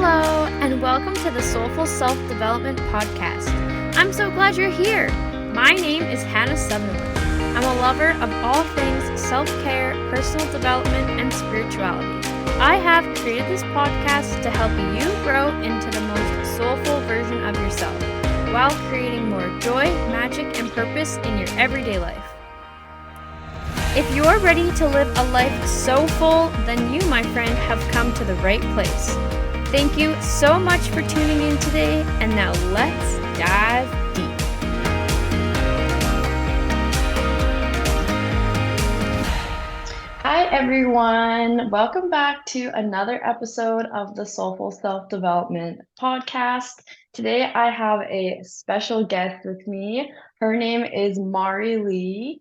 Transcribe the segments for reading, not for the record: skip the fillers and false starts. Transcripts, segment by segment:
Hello, and welcome to the Soulful Self-Development Podcast. I'm so glad you're here. My name is Hannah Sutherland. I'm a lover of all things self-care, personal development, and spirituality. I have created this podcast to help you grow into the most soulful version of yourself while creating more joy, magic, and purpose in your everyday life. If you're ready to live a life so full, then you, my friend, have come to the right place. Thank you so much for tuning in today, and now let's dive deep. Hi, everyone. Welcome back to another episode of the Soulful Self-Development Podcast. Today, I have a special guest with me. Her name is Mari Leigh,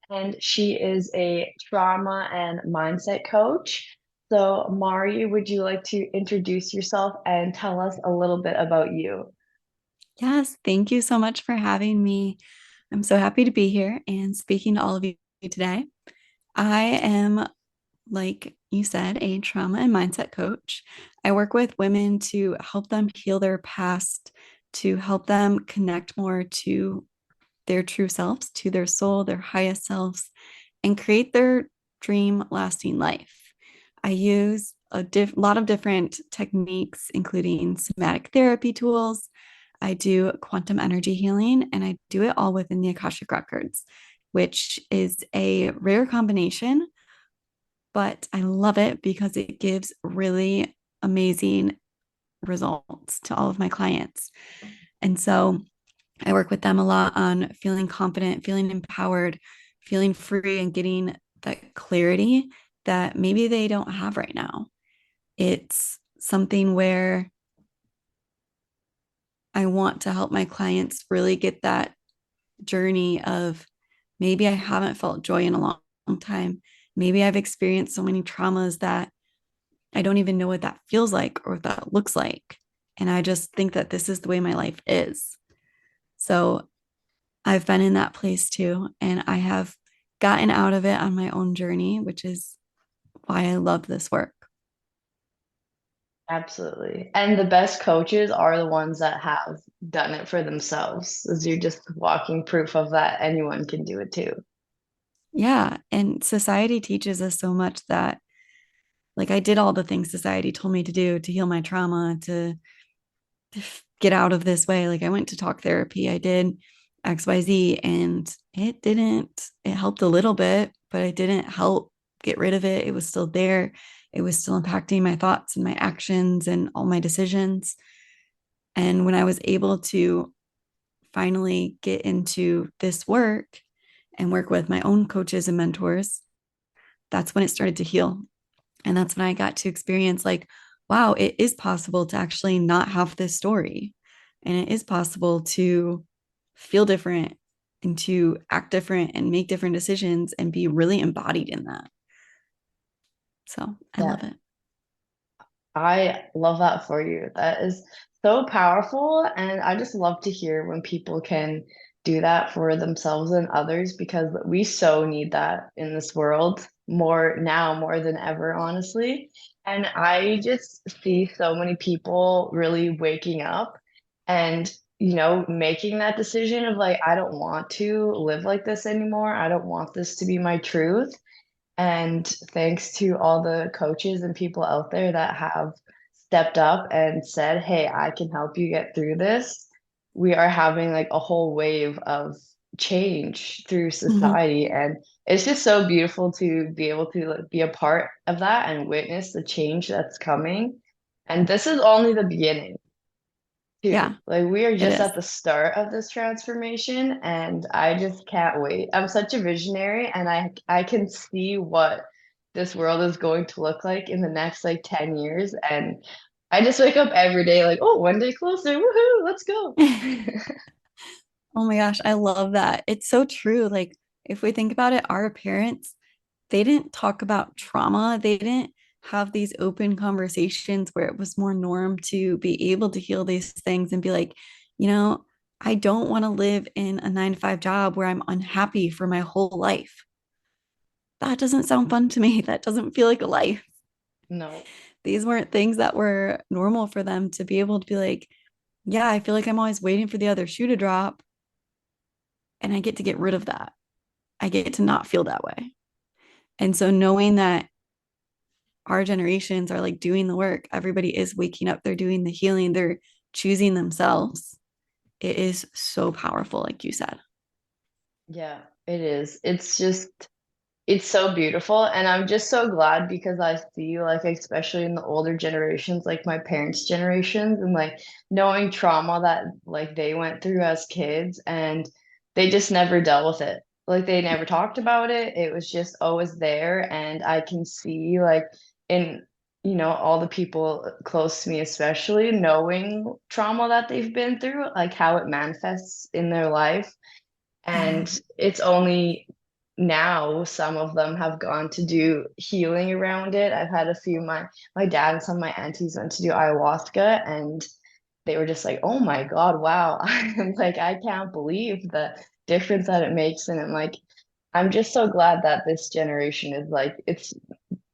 and she is a trauma and mindset coach. So, Mari, would you like to introduce yourself and tell us a little bit about you? Yes, thank you so much for having me. I'm so happy to be here and speaking to all of you today. I am, like you said, a trauma and mindset coach. I work with women to help them heal their past, to help them connect more to their true selves, to their soul, their highest selves, and create their dream lasting life. I use a lot of different techniques, including somatic therapy tools. I do quantum energy healing, and I do it all within the Akashic Records, which is a rare combination, but I love it because it gives really amazing results to all of my clients. And so I work with them a lot on feeling confident, feeling empowered, feeling free, and getting that clarity that maybe they don't have right now. It's something where I want to help my clients really get that journey of maybe I haven't felt joy in a long time. Maybe I've experienced so many traumas that I don't even know what that feels like or what that looks like. And I just think that this is the way my life is. So I've been in that place too. And I have gotten out of it on my own journey, which is why I love this work. Absolutely. And the best coaches are the ones that have done it for themselves, as you're just walking proof of that anyone can do it too. Yeah. And society teaches us so much that, like, I did all the things society told me to do to heal my trauma, to get out of this way. Like, I went to talk therapy, I did XYZ, and it helped a little bit, but it didn't help get rid of it. It was still there. It was still impacting my thoughts and my actions and all my decisions. And when I was able to finally get into this work and work with my own coaches and mentors, that's when it started to heal. And that's when I got to experience, like, wow, it is possible to actually not have this story. And it is possible to feel different and to act different and make different decisions and be really embodied in that. So I Yeah, love it. I love that for you. That is so powerful. And I just love to hear when people can do that for themselves and others because we so need that in this world more now, more than ever, honestly. And I just see so many people really waking up and, making that decision of like, I don't want to live like this anymore. I don't want this to be my truth. And thanks to all the coaches and people out there that have stepped up and said, hey, I can help you get through this, we are having like a whole wave of change through Mhm. society. And it's just so beautiful to be able to like, be a part of that and witness the change that's coming. And this is only the beginning too. Yeah, Like we are it just is. at the start of this transformation and I just can't wait. I'm such a visionary and I can see what this world is going to look like in the next like 10 years and I just wake up every day like, "Oh, one day closer. Woohoo, let's go." Oh my gosh, I love that. It's so true. Like, if we think about it, our parents, they didn't talk about trauma. They didn't have these open conversations where it was more norm to be able to heal these things and be like, you know, I don't want to live in a 9 to 5 job where I'm unhappy for my whole life. That doesn't sound fun to me. That doesn't feel like a life. No. these weren't things that were normal for them to be able to be like, yeah, I feel like I'm always waiting for the other shoe to drop. And I get to get rid of that. I get to not feel that way. And so knowing that our generations are like doing the work, everybody is waking up, they're doing the healing, they're choosing themselves. It is so powerful, like you said. Yeah, it is. It's just it's so beautiful, and I'm just so glad because I see, like, especially in the older generations, like my parents' generations, and like knowing trauma that like they went through as kids, and they just never dealt with it. Like they never talked about it. It was just always there, and I can see like in all the people close to me, especially knowing trauma that they've been through, like how it manifests in their life. Yeah. And it's only now some of them have gone to do healing around it. I've had a few, my dad and some of my aunties went to do ayahuasca, and they were just like, "Oh my God, wow." I'm like, I can't believe the difference that it makes. And I'm just so glad that this generation is like, it's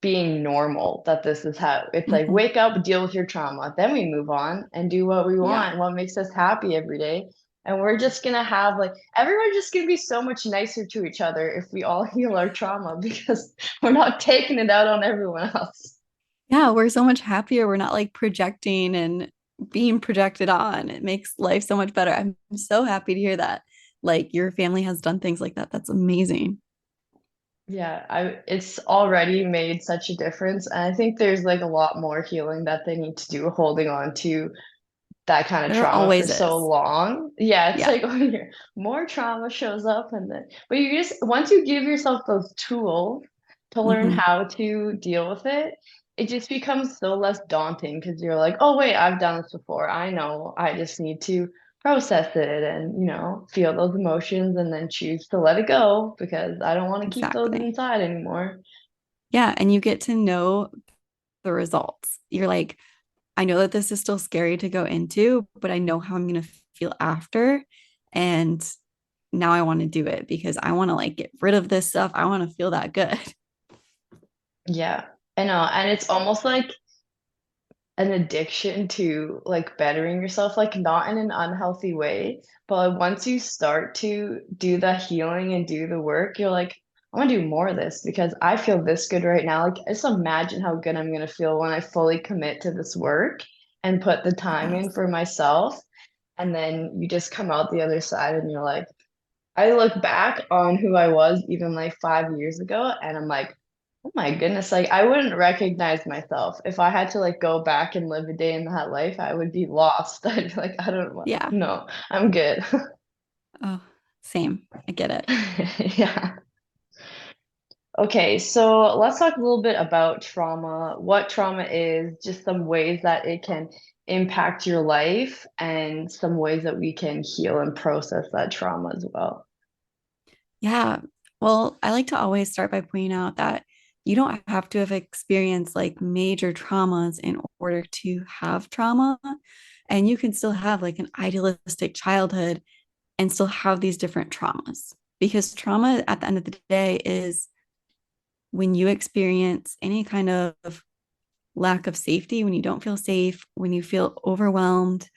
being normal, that this is how it's like, Mhm. wake up, deal with your trauma, then we move on and do what we Yeah. want, what makes us happy every day. And we're just gonna have like everyone's just gonna be so much nicer to each other if we all heal our trauma because we're not taking it out on everyone else. Yeah. We're so much happier. We're not like projecting and being projected on. It makes life so much better. I'm so happy to hear that. Like your family has done things like that. That's amazing. Yeah, I it's already made such a difference. And I think there's like a lot more healing that they need to do holding on to that kind of There trauma for always so is. long. Yeah, it's Yeah. like when your more trauma shows up, and then but you just once you give yourself those tools to learn Hmm. how to deal with it, it just becomes so less daunting because you're like, oh wait, I've done this before. I know. I just need to process it and feel those emotions and then choose to let it go because I don't want to keep those Exactly. inside anymore. Yeah. And you get to know the results. You're like, I know that this is still scary to go into, but I know how I'm going to feel after. And now I want to do it because I want to like get rid of this stuff. I want to feel that good. Yeah, I know. And it's almost like an addiction to like bettering yourself, like not in an unhealthy way, but like, once you start to do the healing and do the work, you're like, I want to do more of this because I feel this good right now. Like, just imagine how good I'm gonna feel when I fully commit to this work and put the time in Yes. for myself. And then you just come out the other side and you're like, I look back on who I was even like 5 years ago, and I'm like, oh my goodness, like I wouldn't recognize myself. If I had to like go back and live a day in that life, I would be lost. I'd be like, I don't want, Yeah. no, I'm good. Oh, same. I get it. Yeah. Okay, so let's talk a little bit about trauma, what trauma is, just some ways that it can impact your life, and some ways that we can heal and process that trauma as well. Yeah. Well, I like to always start by pointing out that you don't have to have experienced like major traumas in order to have trauma. And you can still have like an idealistic childhood and still have these different traumas. Because trauma at the end of the day is when you experience any kind of lack of safety, when you don't feel safe, when you feel overwhelmed,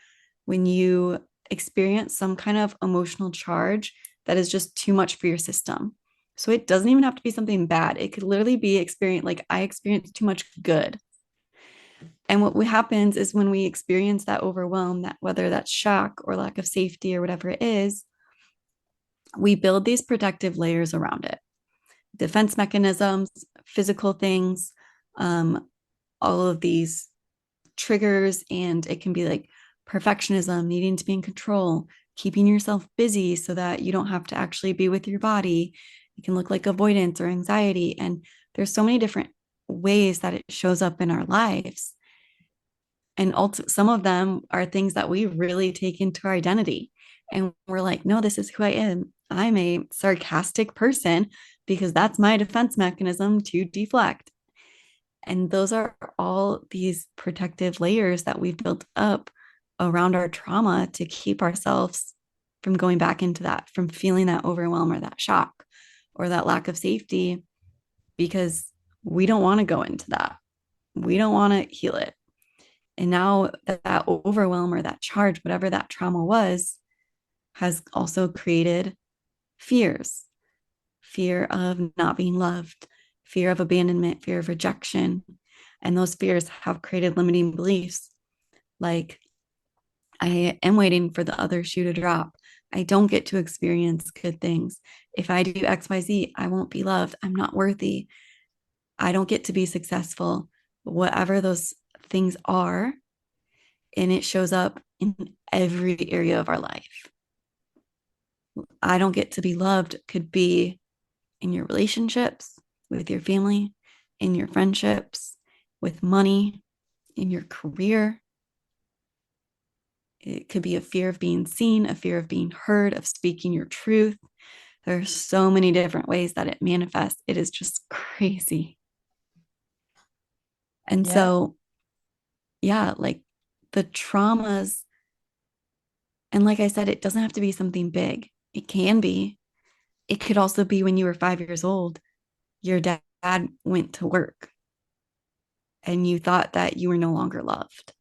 when you experience some kind of emotional charge that is just too much for your system. So it doesn't even have to be something bad. It could literally be experience like I experienced too much good. And what happens is when we experience that overwhelm, that whether that's shock or lack of safety or whatever it is, we build these protective layers around it. Defense mechanisms, physical things, um, all of these triggers. And it can be like perfectionism, needing to be in control, keeping yourself busy so that you don't have to actually be with your body. It can look like avoidance or anxiety. And there's so many different ways that it shows up in our lives. And some of them are things that we really take into our identity. And we're like, no, this is who I am. I'm a sarcastic person because that's my defense mechanism to deflect. And those are all these protective layers that we've built up around our trauma to keep ourselves from going back into that, from feeling that overwhelm or that shock or that lack of safety, because we don't want to go into that. we don't want to heal it. And now that overwhelm or that charge, whatever that trauma was, has also created fears, fear of not being loved, fear of abandonment, fear of rejection. And those fears have created limiting beliefs like, I am waiting for the other shoe to drop. I don't get to experience good things. If I do XYZ, I won't be loved. I'm not worthy. I don't get to be successful. Whatever those things are, and it shows up in every area of our life. I don't get to be loved could be in your relationships, with your family, in your friendships, with money, in your career. It could be a fear of being seen, a fear of being heard, of speaking your truth. There are so many different ways that it manifests. It is just crazy. And Yeah. so, yeah, like the traumas, and like I said, it doesn't have to be something big. It can be. It could also be when you were 5 years old, your dad went to work and you thought that you were no longer loved.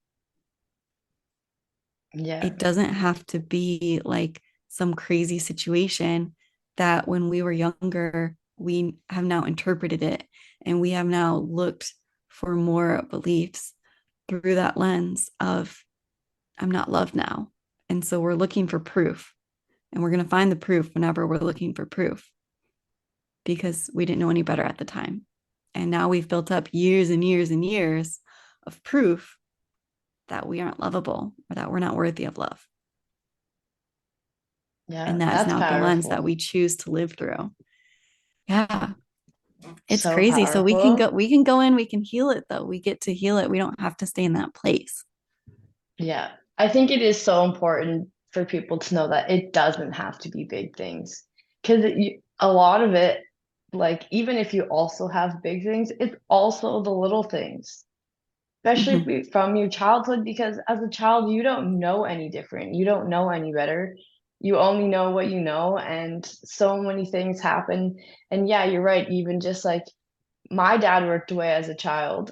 Yeah. It doesn't have to be like some crazy situation that when we were younger, we have now interpreted it and we have now looked for more beliefs through that lens of, I'm not loved now. And so we're looking for proof, and we're going to find the proof whenever we're looking for proof because we didn't know any better at the time. And now we've built up years and years and years of proof that we aren't lovable or that we're not worthy of love. Yeah. And that is That's now the lens that powerful. we choose to live through. Yeah, it's So crazy. So we can go, powerful. we can go in, we can heal it though. We get to heal it. We don't have to stay in that place. Yeah. I think it is so important for people to know that it doesn't have to be big things. Because a lot of it, like, even if you also have big things, it's also the little things, especially Mhm. from your childhood, because as a child, you don't know any different. You don't know any better. You only know what you know, and so many things happen. And yeah, you're right. Even just like my dad worked away as a child,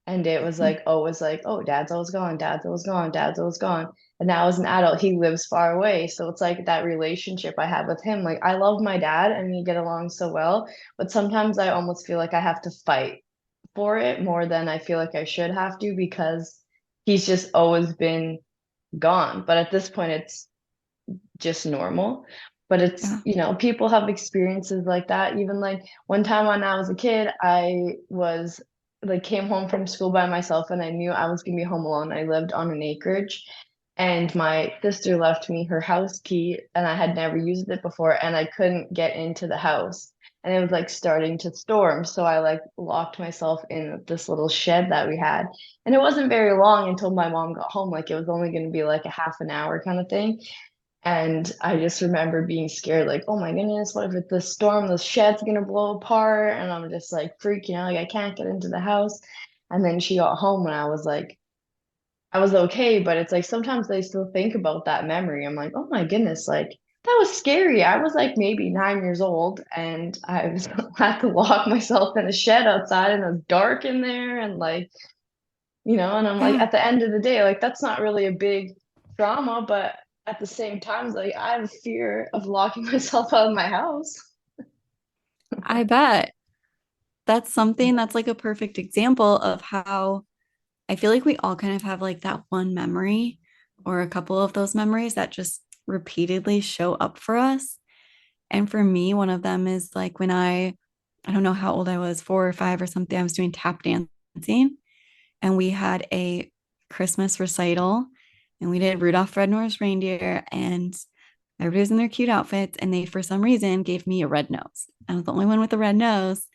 and it was like always like, oh, dad's always gone, dad's always gone, dad's always gone. And now as an adult, he lives far away. So it's like that relationship I have with him. Like I love my dad and we get along so well, but sometimes I almost feel like I have to fight for it more than I feel like I should have to because he's just always been gone. But at this point, it's just normal. But it's, Yeah. people have experiences like that. Even like one time when I was a kid, I was like came home from school by myself and I knew I was gonna be home alone. I lived on an acreage and my sister left me her house key and I had never used it before and I couldn't get into the house. And it was like starting to storm. So I like locked myself in this little shed that we had. And it wasn't very long until my mom got home. Like it was only going to be like a half an hour kind of thing. And I just remember being scared, like, oh my goodness, what if the storm, the shed's gonna blow apart? And I'm just like freaking out, like I can't get into the house. And then she got home and I was like, I was okay, but it's like sometimes I still think about that memory. I'm like, oh my goodness, like that was scary. I was like maybe 9 years old and I was had to lock myself in a shed outside and it was dark in there and like, and I'm like, Yeah. at the end of the day, like that's not really a big trauma, but at the same time, like I have a fear of locking myself out of my house. I bet that's something that's like a perfect example of how I feel like we all kind of have like that one memory or a couple of those memories that just repeatedly show up for us. And for me, one of them is like when I don't know how old I was, 4 or 5 or something, I was doing tap dancing and we had a Christmas recital and we did Rudolph Red-Nosed Reindeer and everybody was in their cute outfits and they, for some reason, gave me a red nose. I was the only one with a red nose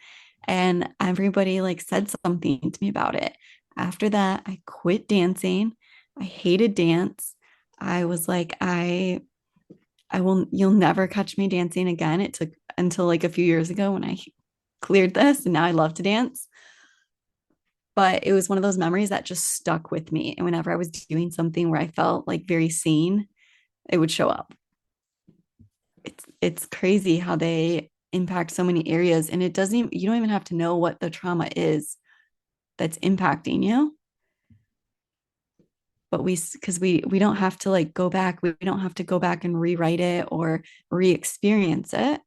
and everybody like said something to me about it. After that, I quit dancing. I hated dance. I was like, I will, you'll never catch me dancing again. It took until like a few years ago when I cleared this and now I love to dance. But it was one of those memories that just stuck with me. And whenever I was doing something where I felt like very seen, it would show up. It's crazy how they impact so many areas. And it doesn't even, you don't even have to know what the trauma is that's impacting you. But because we don't have to like go back, we don't have to go back and rewrite it or re-experience it.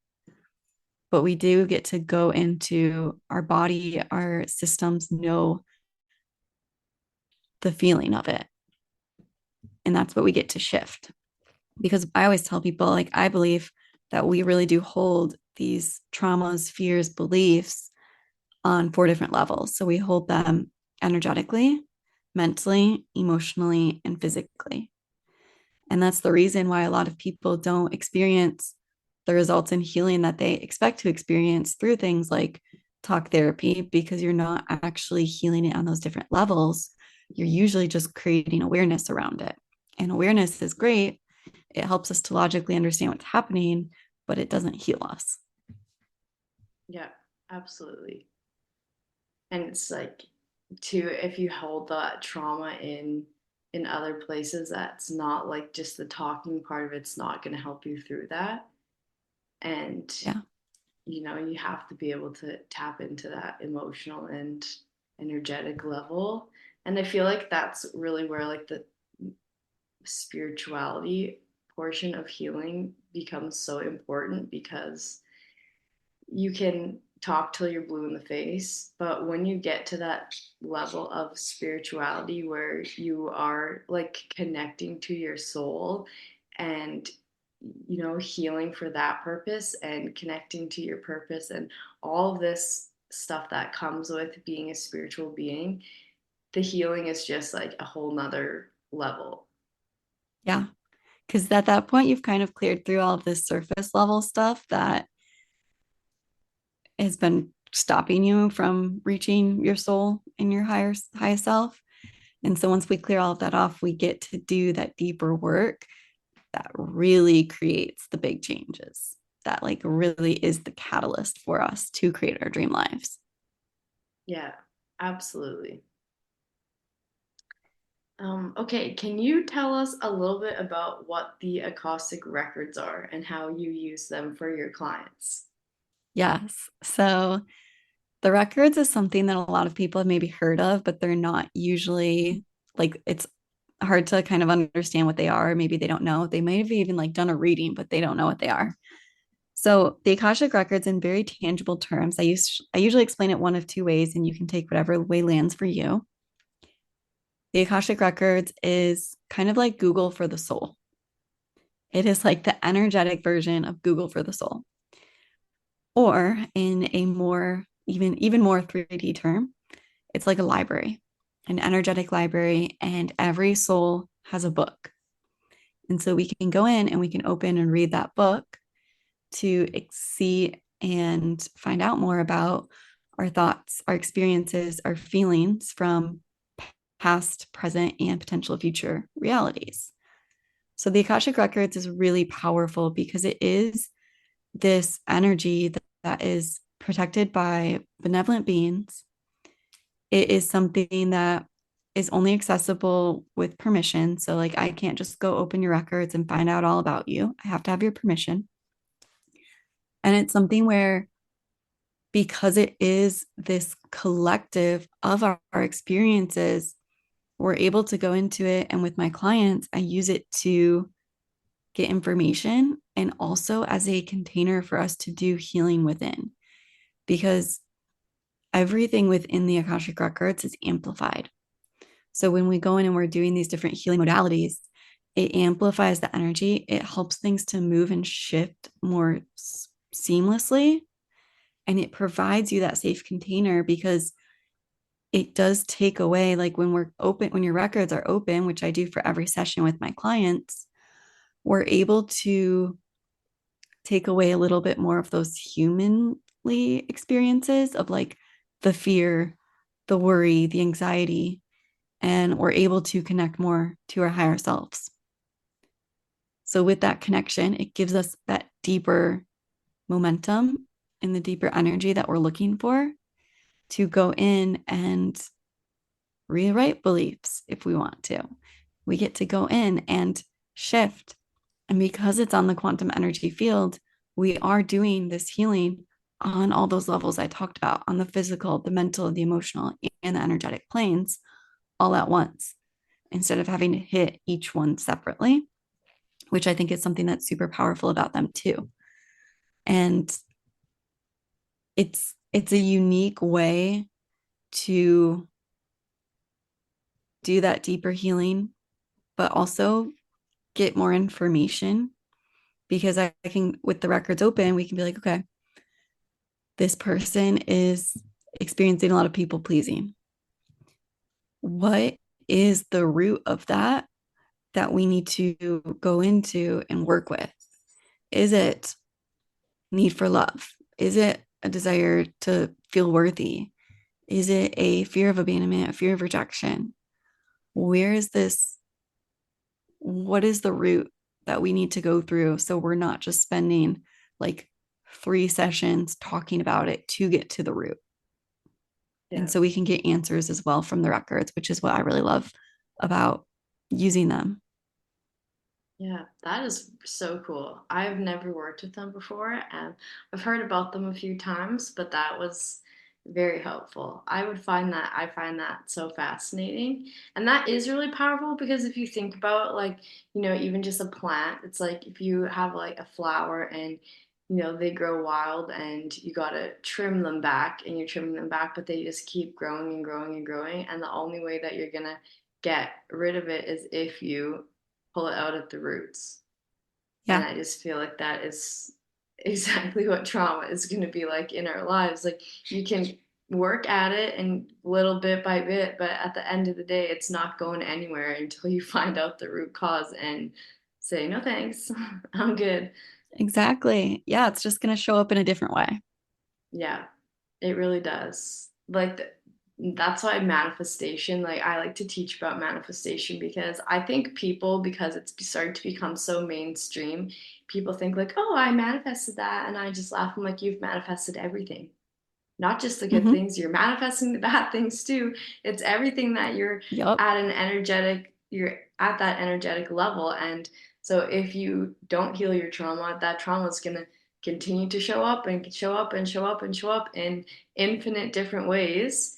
But we do get to go into our body, our systems know the feeling of it. And that's what we get to shift. Because I always tell people, like, I believe that we really do hold these traumas, fears, beliefs on 4 different levels. So we hold them energetically, mentally, emotionally, and physically. And that's the reason why a lot of people don't experience the results in healing that they expect to experience through things like talk therapy, because you're not actually healing it on those different levels. You're usually just creating awareness around it. And awareness is great. It helps us to logically understand what's happening, but it doesn't heal us. Yeah, absolutely. And it's like, too, if you hold that trauma in other places, that's not like just the talking part of it's not going to help you through that. And Yeah. you have to be able to tap into that emotional and energetic level. And I feel like that's really where like the spirituality portion of healing becomes so important, because you can talk till you're blue in the face, but when you get to that level of spirituality where you are like connecting to your soul and healing for that purpose and connecting to your purpose and all of this stuff that comes with being a spiritual being, the healing is just like a whole nother level. Yeah. Because at that point, you've kind of cleared through all of this surface level stuff that has been stopping you from reaching your soul and your highest self. And so once we clear all of that off, we get to do that deeper work that really creates the big changes. That like really is the catalyst for us to create our dream lives. Yeah, absolutely. Okay, can you tell us a little bit about what the Akashic records are and how you use them for your clients? Yes. So the records is something that a lot of people have maybe heard of, but they're not usually like it's hard to kind of understand what they are. Maybe they don't know. They may have even like done a reading, but they don't know what they are. So the Akashic records in very tangible terms, I usually explain it one of 2 ways, and you can take whatever way lands for you. The Akashic records is kind of like Google for the soul. It is like the energetic version of Google for the soul. Or in a more even more 3D term, it's like a library, an energetic library, and every soul has a book. And so we can go in and we can open and read that book to see and find out more about our thoughts, our experiences, our feelings from past, present, and potential future realities. So the Akashic Records is really powerful because it is this energy that is protected by benevolent beings. It is something that is only accessible with permission. So, like, I can't just go open your records and find out all about you. I have to have your permission. And it's something where, because it is this collective of our experiences, we're able to go into it. And with my clients, I use it to get information and also as a container for us to do healing within, because everything within the Akashic Records is amplified. So when we go in and we're doing these different healing modalities, it amplifies the energy. It helps things to move and shift more seamlessly. And it provides you that safe container, because it does take away, like when we're open, when your records are open, which I do for every session with my clients, we're able to take away a little bit more of those humanly experiences of like the fear, the worry, the anxiety, and we're able to connect more to our higher selves. So with that connection, it gives us that deeper momentum and the deeper energy that we're looking for to go in and rewrite beliefs if we want to. We get to go in and shift. And because it's on the quantum energy field, we are doing this healing on all those levels I talked about, on the physical, the mental, the emotional, and the energetic planes all at once, instead of having to hit each one separately, which I think is something that's super powerful about them too. And it's a unique way to do that deeper healing, but also get more information, because I can, with the records open, we can be like, okay, this person is experiencing a lot of people pleasing. What is the root of that we need to go into and work with? Is it need for love? Is it a desire to feel worthy? Is it a fear of abandonment, a fear of rejection? Where is this? What is the root that we need to go through, so we're not just spending like 3 sessions talking about it to get to the root? Yeah. And so we can get answers as well from the records, which is what I really love about using them. Yeah, that is so cool. I've never worked with them before, and I've heard about them a few times, but that was very helpful. I find that so fascinating. And that is really powerful because if you think about like, even just a plant, it's like if you have like a flower and they grow wild and you got to trim them back and you're trimming them back, but they just keep growing and growing and growing, and the only way that you're gonna get rid of it is if you pull it out at the roots. And Yeah, I just feel like that is exactly what trauma is going to be like in our lives. Like you can work at it and little bit by bit, but at the end of the day, it's not going anywhere until you find out the root cause and say, no thanks, I'm good. exactly. Yeah, it's just going to show up in a different way. Yeah, it really does. That's why manifestation, like I like to teach about manifestation because I think people, because it's starting to become so mainstream, people think like, oh, I manifested that. And I just laugh. I'm like, you've manifested everything, not just the good Mm-hmm. things, you're manifesting the bad things too. It's everything that Yep. you're at that energetic level. And so if you don't heal your trauma, that trauma is going to continue to show up and show up and show up and show up in infinite different ways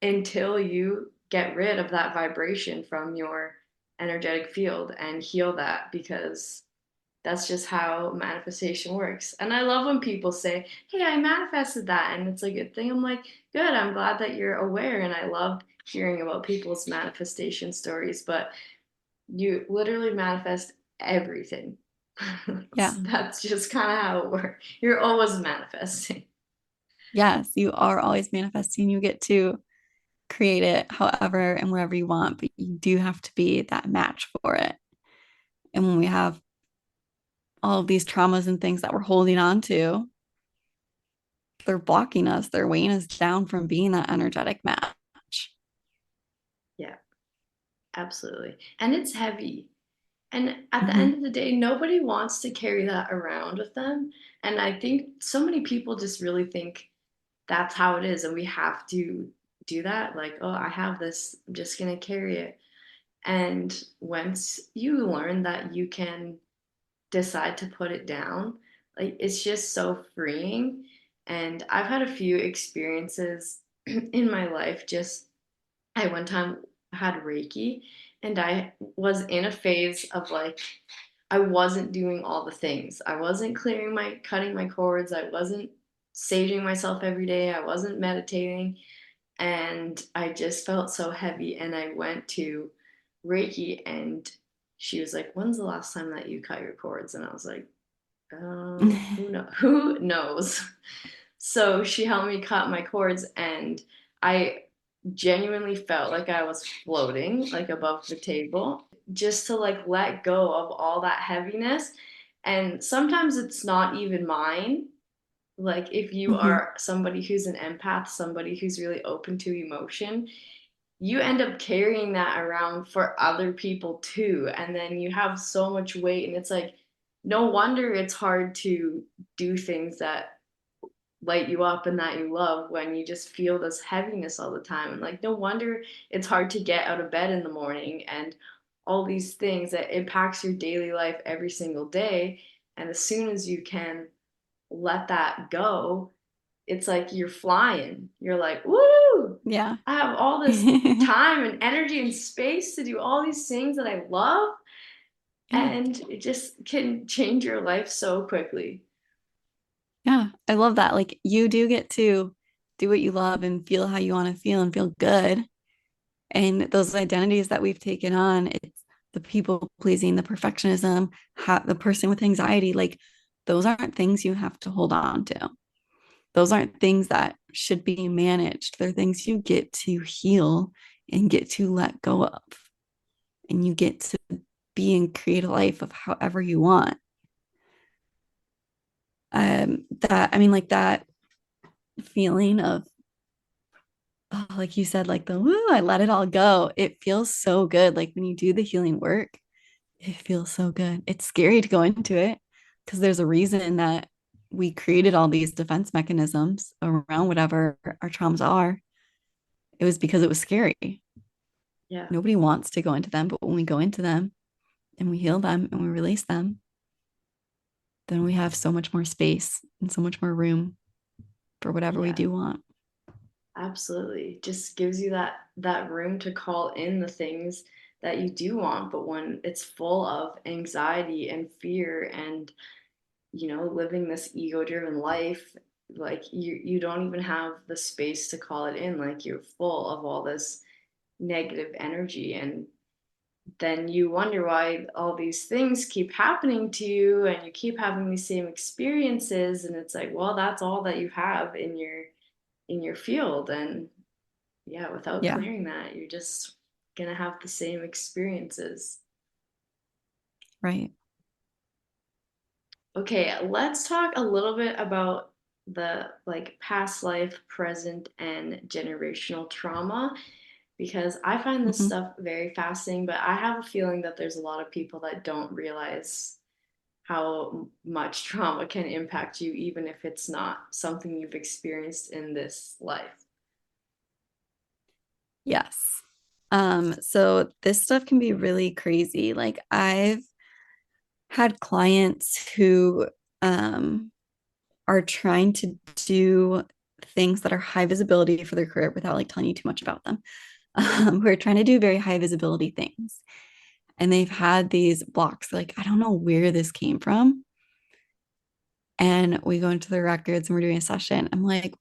until you get rid of that vibration from your energetic field and heal that, because that's just how manifestation works. And I love when people say, hey, I manifested that. And it's a good thing. I'm like, good. I'm glad that you're aware. And I love hearing about people's manifestation stories, but you literally manifest everything. Yeah. That's just kind of how it works. You're always manifesting. Yes, you are always manifesting. You get to create it however and wherever you want, but you do have to be that match for it. And when we have all of these traumas and things that we're holding on to, they're blocking us, they're weighing us down from being that energetic match. Yeah, absolutely. And it's heavy. And at the end Mm-hmm. of the day, nobody wants to carry that around with them. And I think so many people just really think that's how it is. And we have to do that. Like, oh, I have this, I'm just going to carry it. And once you learn that you can decide to put it down, like, it's just so freeing. And I've had a few experiences in my life. Just, I one time had Reiki and I was in a phase of like, I wasn't doing all the things. I wasn't cutting my cords. I wasn't saging myself every day. I wasn't meditating. And I just felt so heavy. And I went to Reiki and she was like, when's the last time that you cut your cords? And I was like, who knows? So she helped me cut my cords and I genuinely felt like I was floating like above the table, just to like let go of all that heaviness. And sometimes it's not even mine. Like if you Mm-hmm. are somebody who's an empath, somebody who's really open to emotion, you end up carrying that around for other people too. And then you have so much weight, and it's like, no wonder it's hard to do things that light you up and that you love when you just feel this heaviness all the time. And like, no wonder it's hard to get out of bed in the morning and all these things that impacts your daily life every single day. And as soon as you can let that go, it's like you're flying. You're like, woo! Yeah. I have all this time and energy and space to do all these things that I love, Yeah. and it just can change your life so quickly. Yeah. I love that. Like you do get to do what you love and feel how you want to feel and feel good. And those identities that we've taken on, it's the people pleasing, the perfectionism, the person with anxiety, like those aren't things you have to hold on to. Those aren't things that should be managed. They're things you get to heal and get to let go of. And you get to be and create a life of however you want. Like that feeling of, oh, like you said, like the woo, I let it all go. It feels so good. Like when you do the healing work, it feels so good. It's scary to go into it because there's a reason that we created all these defense mechanisms around whatever our traumas are. It was because it was scary. Yeah. Nobody wants to go into them, but when we go into them and we heal them and we release them, then we have so much more space and so much more room for whatever we Yeah. do want. Absolutely. Just gives you that room to call in the things that you do want, but when it's full of anxiety and fear and living this ego-driven life, like you don't even have the space to call it in, like you're full of all this negative energy, and then you wonder why all these things keep happening to you and you keep having these same experiences, and it's like, well, that's all that you have in your field. And yeah, without Yeah. clearing that, you're just gonna have the same experiences. Right. Okay, let's talk a little bit about the like past life, present, and generational trauma, because I find this Mm-hmm. stuff very fascinating, but I have a feeling that there's a lot of people that don't realize how much trauma can impact you, even if it's not something you've experienced in this life. Yes. So this stuff can be really crazy. Like I've had clients who are trying to do things that are high visibility for their career without like telling you too much about them. Who are trying to do very high visibility things. And they've had these blocks, like, I don't know where this came from. And we go into the records and we're doing a session. I'm like,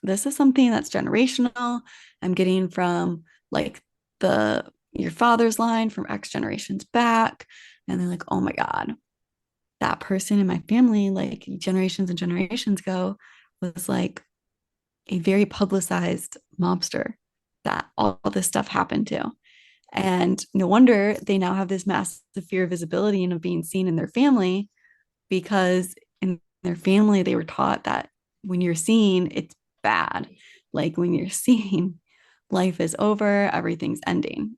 this is something that's generational. I'm getting from like the your father's line from X generations back. And they're like, oh my God, that person in my family, like generations and generations ago, was like a very publicized mobster that all this stuff happened to. And no wonder they now have this massive fear of visibility and of being seen in their family, because in their family, they were taught that when you're seen, it's bad. Like when you're seen, life is over, everything's ending.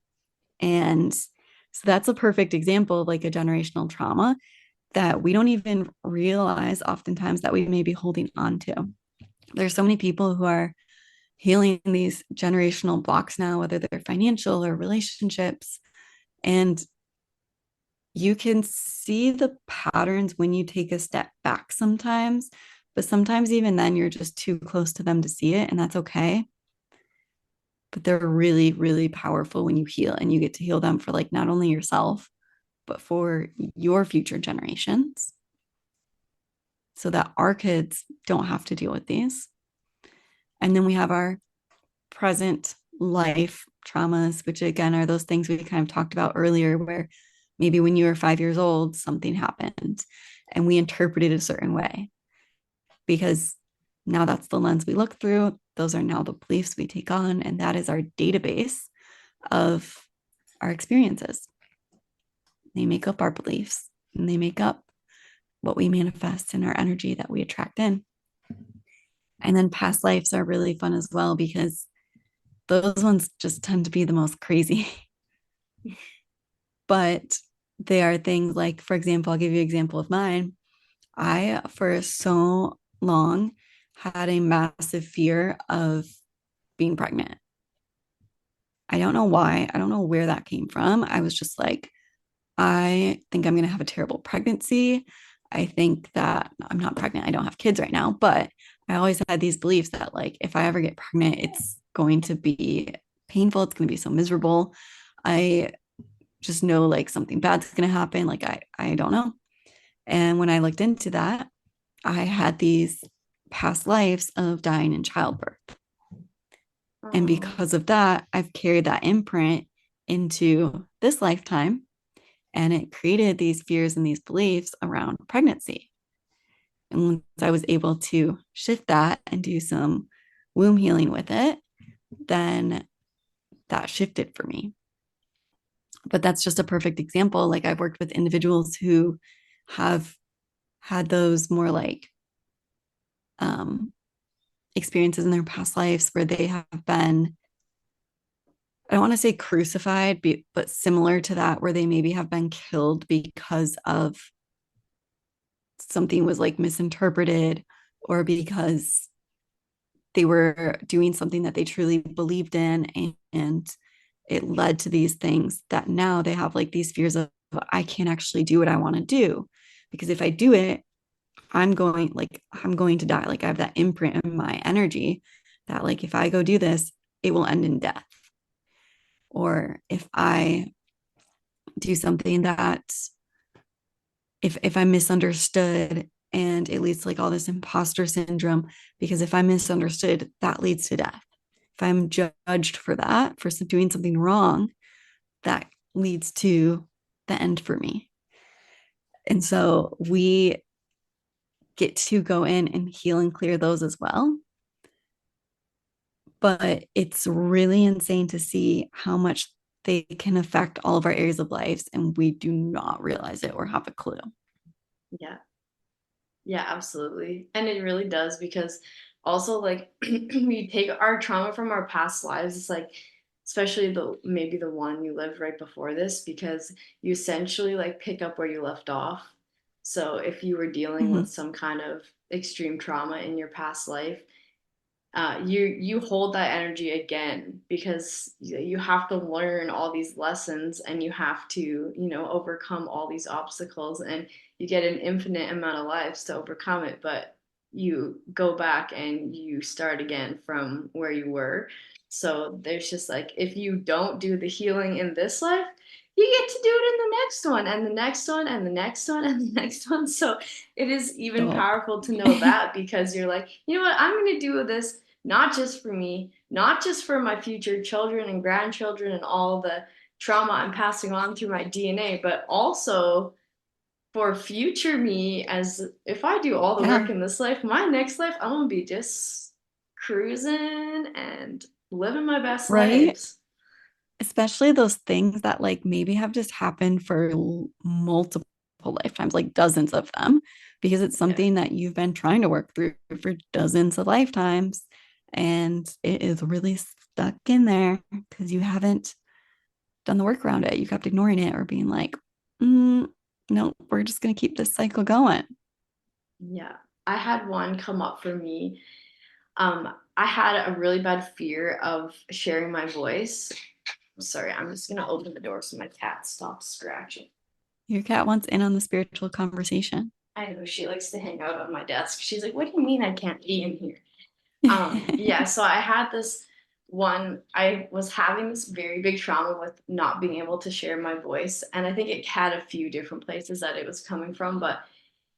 And so that's a perfect example of like a generational trauma that we don't even realize oftentimes that we may be holding on to. There's so many people who are healing these generational blocks now, whether they're financial or relationships. And you can see the patterns when you take a step back sometimes, but sometimes even then you're just too close to them to see it, and that's okay. But they're really, really powerful when you heal, and you get to heal them for like not only yourself, but for your future generations so that our kids don't have to deal with these. And then we have our present life traumas, which again are those things we kind of talked about earlier, where maybe when you were 5 years old, something happened and we interpreted a certain way because now that's the lens we look through. Those are now the beliefs we take on, and that is our database of our experiences. They make up our beliefs and they make up what we manifest in our energy that we attract in. And then past lives are really fun as well because those ones just tend to be the most crazy. But they are things like, for example, I'll give you an example of mine. I, for so long, had a massive fear of being pregnant. I don't know why. I don't know where that came from. I was just like, I think I'm going to have a terrible pregnancy. I think that I'm not pregnant. I don't have kids right now, but I always had these beliefs that like if I ever get pregnant, it's going to be painful. It's going to be so miserable. I just know like something bad's going to happen. Like I don't know. And when I looked into that, I had these past lives of dying in childbirth. And Oh, because of that, I've carried that imprint into this lifetime. And it created these fears and these beliefs around pregnancy. And once I was able to shift that and do some womb healing with it, then that shifted for me. But that's just a perfect example. Like I've worked with individuals who have had those more like um, experiences in their past lives where they have been, I don't want to say crucified, but similar to that, where they maybe have been killed because of something was like misinterpreted or because they were doing something that they truly believed in, and it led to these things that now they have like these fears of, I can't actually do what I want to do because if I do it, I'm going to die. Like I have that imprint in my energy that like if I go do this, it will end in death. Or if I do something that if I'm misunderstood, and it leads to like all this imposter syndrome, because if I'm misunderstood, that leads to death. If I'm judged for that, for doing something wrong, that leads to the end for me. And so we get to go in and heal and clear those as well. But it's really insane to see how much they can affect all of our areas of lives, and we do not realize it or have a clue. yeah. Yeah, absolutely. And it really does because also like we take our trauma from our past lives. It's like especially the maybe the one you lived right before this because you essentially like pick up where you left off. So if you were dealing with Mm-hmm. some kind of extreme trauma in your past life, you hold that energy again because you have to learn all these lessons and you have to overcome all these obstacles and you get an infinite amount of lives to overcome it, but you go back and you start again from where you were. So there's just like if you don't do the healing in this life, you get to do it in the next one and the next one and the next one and the next one. So it is even Stop. powerful to know that because you're like, you know what, I'm going to do this not just for me, not just for my future children and grandchildren and all the trauma I'm passing on through my DNA, but also for future me, as if I do all the work Yeah, in this life, my next life, I'm gonna be just cruising and living my best right. lives. Especially those things that like maybe have just happened for multiple lifetimes, like dozens of them, because it's Yeah. something that you've been trying to work through for dozens of lifetimes. And it is really stuck in there because you haven't done the work around it. You kept ignoring it or being like, no, we're just going to keep this cycle going. Yeah. I had one come up for me. I had a really bad fear of sharing my voice. Sorry, I'm just gonna open the door so my cat stops scratching. Your cat wants in on the spiritual conversation. I know she likes to hang out on my desk. She's like, "What do you mean I can't be in here?" Yeah, so I had this one, I was having this very big trauma with not being able to share my voice. And I think it had a few different places that it was coming from, but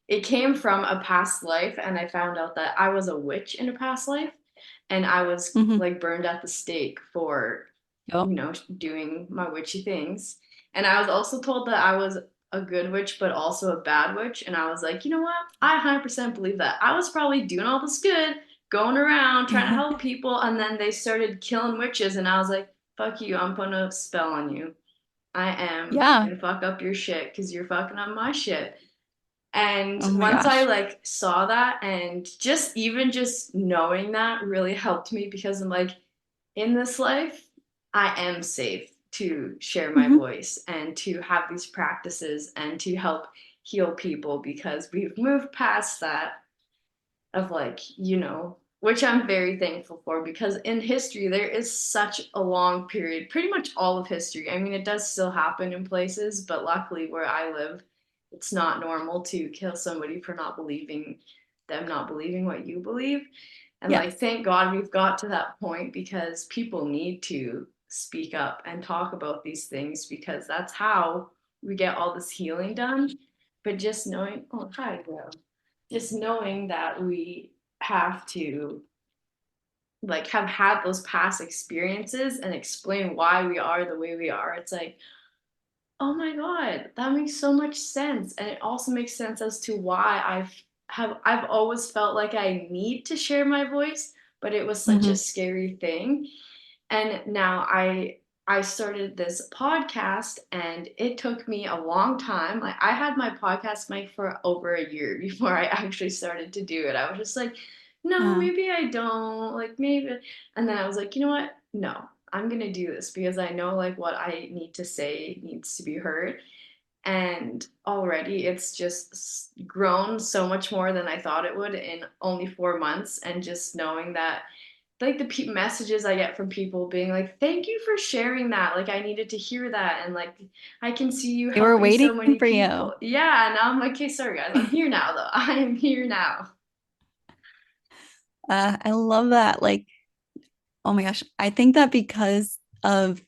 it came from a past life. And I found out that I was a witch in a past life and I was Mm-hmm. like burned at the stake for, Yep. doing my witchy things. And I was also told that I was a good witch, but also a bad witch. And I was like, you know what? I 100% believe that. I was probably doing all this good, going around trying to help people. And then they started killing witches. And I was like, fuck you. I'm putting a spell on you. I am Yeah. gonna fuck up your shit because you're fucking up my shit. And Oh my once I gosh. like saw that and just knowing that really helped me because I'm like, in this life, I am safe to share my Mm-hmm. voice and to have these practices and to help heal people because we've moved past that of like, which I'm very thankful for because in history, there is such a long period, pretty much all of history. I mean, it does still happen in places, but luckily where I live, it's not normal to kill somebody for not believing them not believing what you believe. And like, Yes. thank God we've got to that point because people need to speak up and talk about these things because that's how we get all this healing done. But just knowing, oh, hi, bro. Just knowing that we have to like have had those past experiences and explain why we are the way we are. It's like, oh my God, that makes so much sense. And it also makes sense as to why I've always felt like I need to share my voice, but it was such a Hmm. scary thing. And now I started this podcast and it took me a long time. Like I had my podcast mic for over a year before I actually started to do it. I was just like, no, Yeah. maybe I don't. Like maybe and then I was like, you know what? No, I'm gonna do this because I know like what I need to say needs to be heard. And already it's just grown so much more than I thought it would in only 4 months. And just knowing that like the messages I get from people being like, "Thank you for sharing that. Like I needed to hear that." And like I can see you They were helping so waiting many for you. people. Yeah, and now I'm like, "Okay, sorry guys. I'm here now though. I am here now." I love that. Like, oh my gosh. I think that because of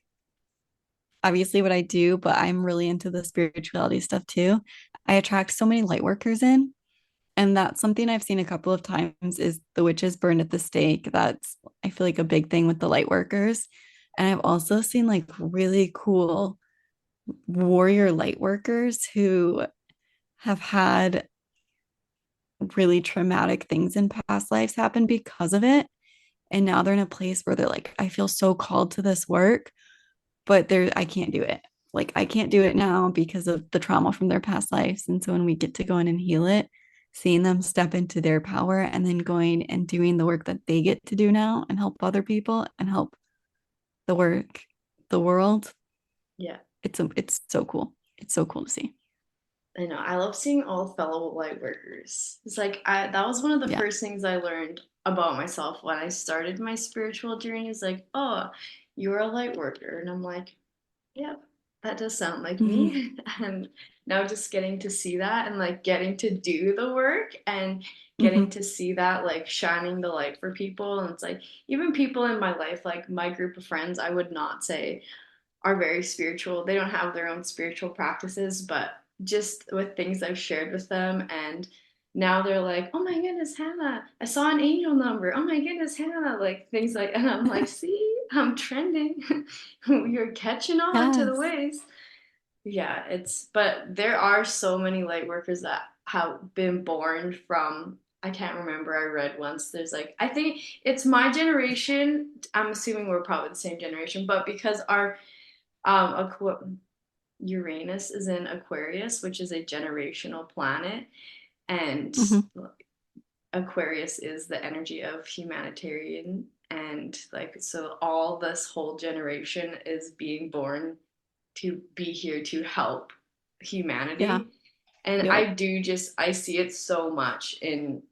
obviously what I do, but I'm really into the spirituality stuff too. I attract so many light workers in. And that's something I've seen a couple of times is the witches burned at the stake. That's I feel like a big thing with the light workers. And I've also seen like really cool warrior light workers who have had really traumatic things in past lives happen because of it. And now they're in a place where they're like, I feel so called to this work, but I can't do it. Like I can't do it now because of the trauma from their past lives. And so when we get to go in and heal it, seeing them step into their power and then going and doing the work that they get to do now and help other people and help the work, the world, Yeah. it's so cool. It's so cool to see. I know. I love seeing all fellow light workers. It's like I that was one of the Yeah. first things I learned about myself when I started my spiritual journey. Is like, oh, you're a light worker. And I'm like, yeah, that does sound like Mhm. me. And now just getting to see that and like getting to do the work and getting Mhm. to see that like shining the light for people. And it's like even people in my life, like my group of friends, I would not say are very spiritual. They don't have their own spiritual practices, but just with things I've shared with them and now they're like, oh my goodness, Hannah, I saw an angel number. Oh my goodness, Hannah, like things like, and I'm like, see, I'm trending. You're catching on to the Yes. ways. Yeah, but there are so many light workers that have been born from, I can't remember, I read once, there's like, I think it's my generation. I'm assuming we're probably the same generation, but because our Uranus is in Aquarius, which is a generational planet, and Mhm. Aquarius is the energy of humanitarian, and like so all this whole generation is being born to be here to help Yeah. humanity. And Yep. I see it so much in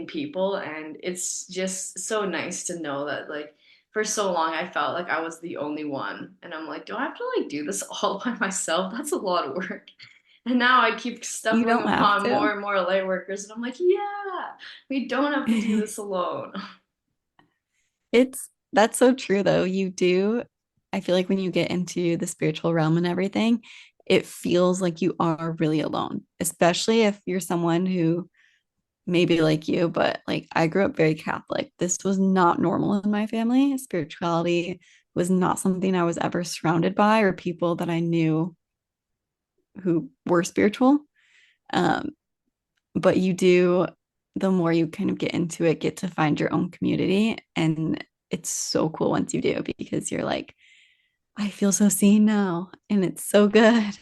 people, and it's just so nice to know that like for so long I felt like I was the only one, and I'm like, do I have to like do this all by myself? That's a lot of work. And now I keep You stumbling don't have upon to. more and more light workers, and I'm like, yeah, we don't have to do this alone. It's that's so true though. You do. I feel like when you get into the spiritual realm and everything, it feels like you are really alone, especially if you're someone who maybe like you, but like I grew up very Catholic. This was not normal in my family. Spirituality was not something I was ever surrounded by or people that I knew who were spiritual. Um, but you do, the more you kind of get into it, get to find your own community. And it's so cool once you do because you're like, I feel so seen now. And it's so good.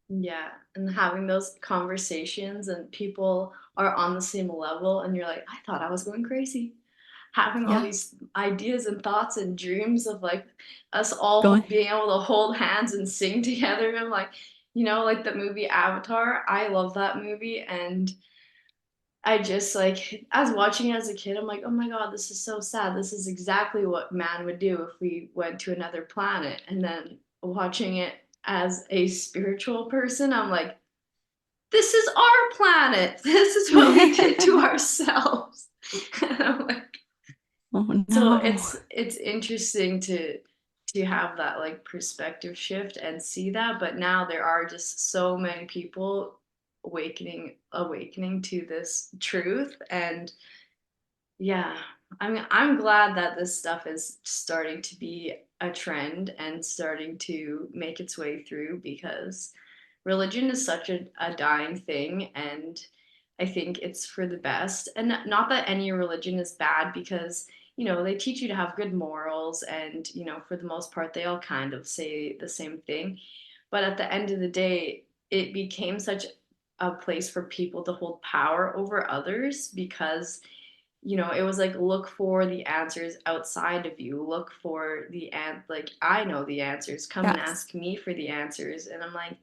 Yeah, and having those conversations and people are on the same level and you're like, I thought I was going crazy. Having all Yeah. these ideas and thoughts and dreams of like us all Going, being able to hold hands and sing together. And I'm like, like the movie Avatar, I love that movie. And I just like, as watching it as a kid, I'm like, oh my God, this is so sad. This is exactly what man would do if we went to another planet. And then watching it as a spiritual person, I'm like, this is our planet. This is what we did to ourselves. And I'm like, Oh so no. it's interesting to have that like perspective shift and see that, but now there are just so many people awakening to this truth. And yeah, I mean, I'm glad that this stuff is starting to be a trend and starting to make its way through, because religion is such a dying thing. And I think it's for the best. And not that any religion is bad, because, they teach you to have good morals. And, for the most part, they all kind of say the same thing. But at the end of the day, it became such a place for people to hold power over others, because it was like, look for the answers outside of you. Look for like, I know the answers. Come and Yes. ask me for the answers. And I'm like,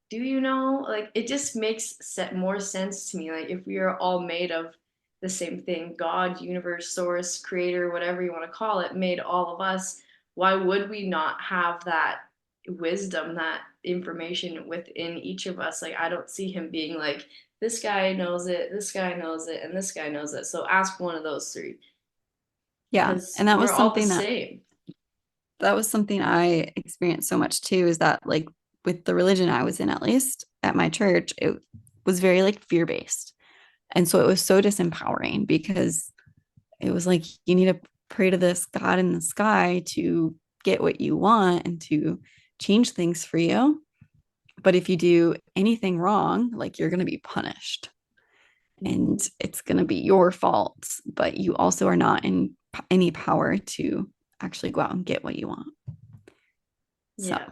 do you know? Like, it just makes more sense to me. Like, if we are all made of the same thing, God, universe, source, creator, whatever you want to call it, made all of us, why would we not have that wisdom, that information within each of us? Like, I don't see him being like, this guy knows it, this guy knows it, and this guy knows it. So ask one of those three, Yeah. because And that we're was all the something that same. that was something I experienced so much too, is that like with the religion I was in, at least at my church, it was very like fear-based. And so it was so disempowering, because it was like you need to pray to this God in the sky to get what you want and to change things for you. But if you do anything wrong, like you're going to be punished and it's going to be your fault, but you also are not in any power to actually go out and get what you want. So Yeah.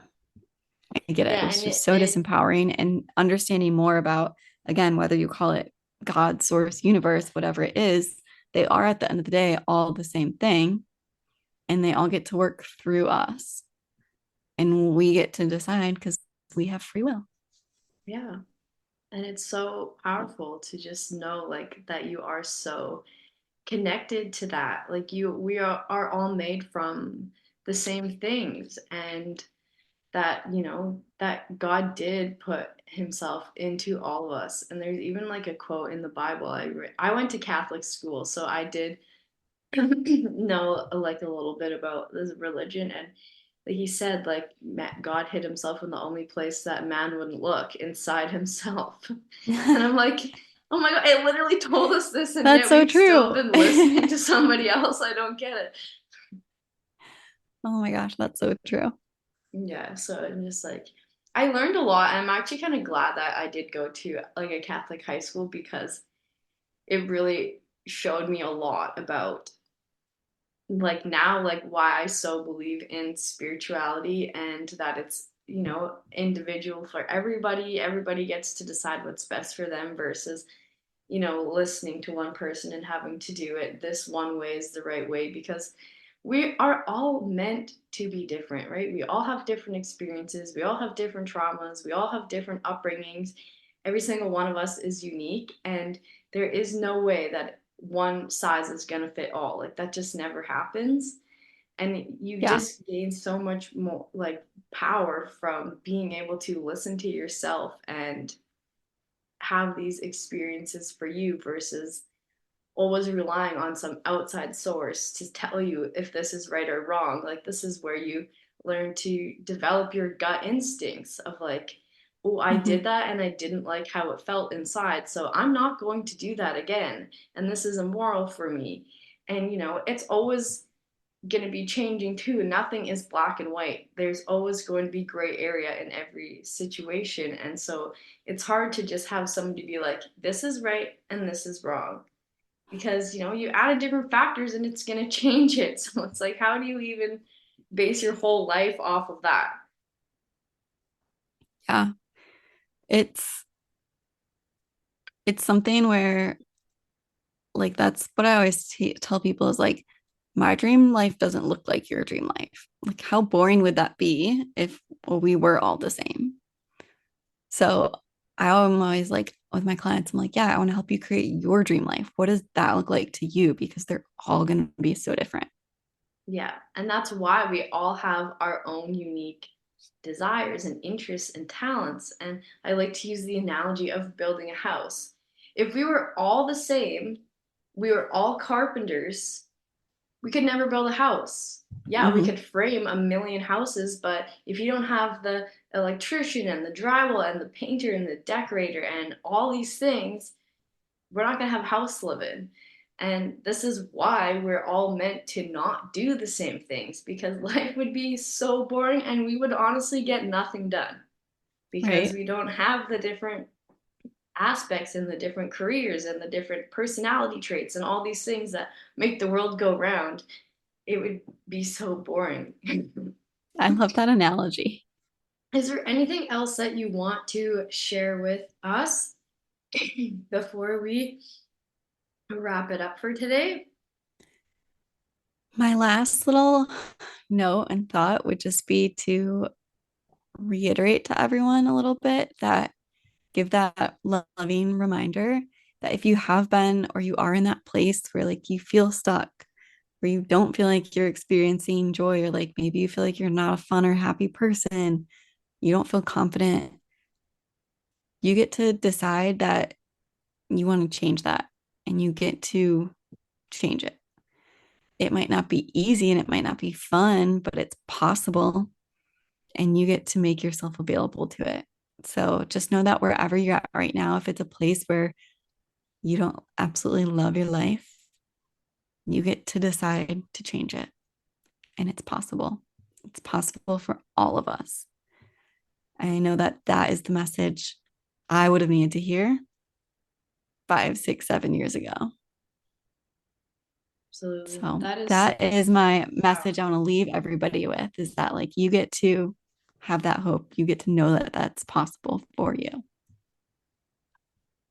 I get it. It Yeah. was And just so disempowering, and understanding more about, again, whether you call it God, source, universe, whatever it is, they are at the end of the day all the same thing, and they all get to work through us, and we get to decide because we have free will. yeah. And it's so powerful to just know, like, that you are so connected to that. Like, we are all made from the same things. And that, that God did put himself into all of us. And there's even like a quote in the Bible. I went to Catholic school, so I did know like a little bit about this religion. And he said, like, God hid himself in the only place that man wouldn't look, inside himself. And I'm like, oh my God, it literally told us this, and That's yet so we've still true. been listening to somebody else. I don't get it. Oh my gosh, that's so true. Yeah, so I'm just like, I learned a lot. I'm actually kind of glad that I did go to like a Catholic high school, because it really showed me a lot about, like, now, like, why I so believe in spirituality, and that it's, individual for everybody. Everybody gets to decide what's best for them, versus, listening to one person and having to do it this one way is the right way, because we are all meant to be different, right? We all have different experiences, we all have different traumas, we all have different upbringings. Every single one of us is unique, and there is no way that one size is going to fit all. Like, that just never happens. And you Yeah. just gain so much more like power from being able to listen to yourself and have these experiences for you, versus always relying on some outside source to tell you if this is right or wrong. Like, this is where you learn to develop your gut instincts of like, oh, I Mhm. did that and I didn't like how it felt inside, so I'm not going to do that again. And this is immoral for me. And it's always going to be changing too. Nothing is black and white. There's always going to be gray area in every situation. And so it's hard to just have somebody be like, this is right and this is wrong, because you added different factors and it's going to change it. So it's like, how do you even base your whole life off of that? Yeah. It's it's something where, like, that's what I always tell people, is like, my dream life doesn't look like your dream life. Like, how boring would that be if, well, we were all the same? So I'm always like, with my clients, I'm like, yeah, I want to help you create your dream life. What does that look like to you? Because they're all going to be so different. Yeah, and that's why we all have our own unique desires and interests and talents. And I like to use the analogy of building a house. If we were all the same, we were all carpenters, we could never build a house. Yeah, we Mhm. could frame a million houses, but if you don't have the electrician and the drywall and the painter and the decorator and all these things, we're not going to have a house to live in. And this is why we're all meant to not do the same things, because life would be so boring and we would honestly get nothing done because Right. we don't have the different aspects and the different careers and the different personality traits and all these things that make the world go round. It would be so boring. I love that analogy. Is there anything else that you want to share with us before we wrap it up for today? My last little note and thought would just be to reiterate to everyone a little bit that give that loving reminder that if you have been or you are in that place where like you feel stuck, where you don't feel like you're experiencing joy, or like maybe you feel like you're not a fun or happy person, you don't feel confident, you get to decide that you want to change that and you get to change it. It might not be easy and it might not be fun, but it's possible and you get to make yourself available to it. So just know that wherever you're at right now, if it's a place where you don't absolutely love your life, you get to decide to change it. And it's possible. It's possible for all of us. I know that that is the message I would have needed to hear 5, 6, 7 years ago. Absolutely. So That is that is my message wow. I want to leave everybody with, is that like you get to have that hope. You get to know that that's possible for you.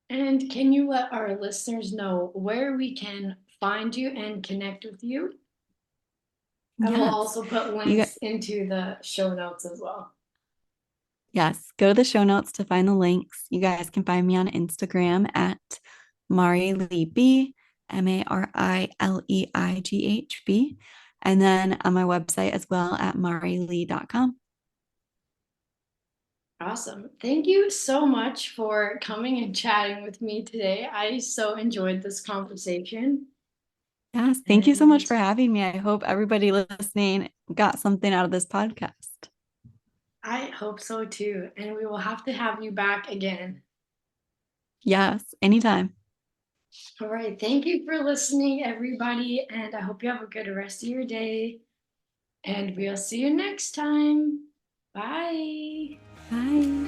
And can you let our listeners know where we can find you and connect with you? And we'll Yes. also put You links into the show notes as well. Yes, go to the show notes to find the links. You guys can find me on Instagram at Mari Leigh B, MariLeighB, and then on my website as well at marileigh.com. Awesome. Thank you so much for coming and chatting with me today. I so enjoyed this conversation. Yes, thank you so much And for having me. I hope everybody listening got something out of this podcast. I hope so too. And we will have to have you back again. Yes, anytime. All right. Thank you for listening, everybody. And I hope you have a good rest of your day. And we'll see you next time. Bye. Bye.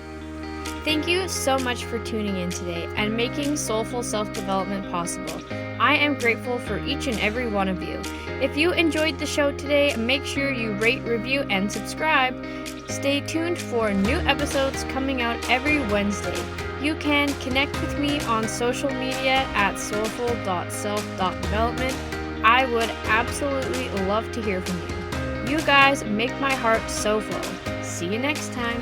Thank you so much for tuning in today and making soulful self-development possible. I am grateful for each and every one of you. If you enjoyed the show today, make sure you rate, review, and subscribe. Stay tuned for new episodes coming out every Wednesday. You can connect with me on social media at soulful.self.development. I would absolutely love to hear from you. You guys make my heart so full. See you next time.